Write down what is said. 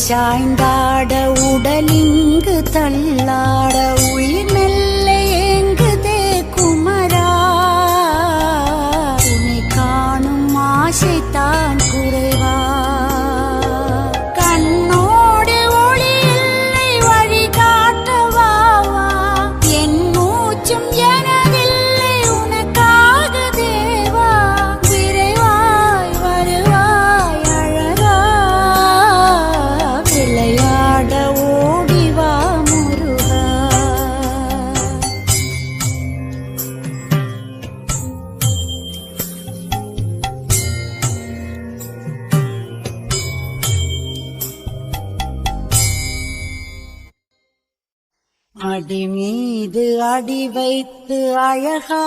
சாய்ந்தாட உடலிங்கு தள்ளாட உயிர் மெல்ல ஏங்குதே குமரா உன்னை காணும் ஆசைத்தான் குறைவா கண்ணோடு ஒளி இல்லை வழி காட்டவா என் மூச்சும் எனதில்லை உனக்காக தேவா விரைவாய் வருவாய் அழகா விளையாட ஓடிவா முருகா அடி மீது அடி வைத்து அழகா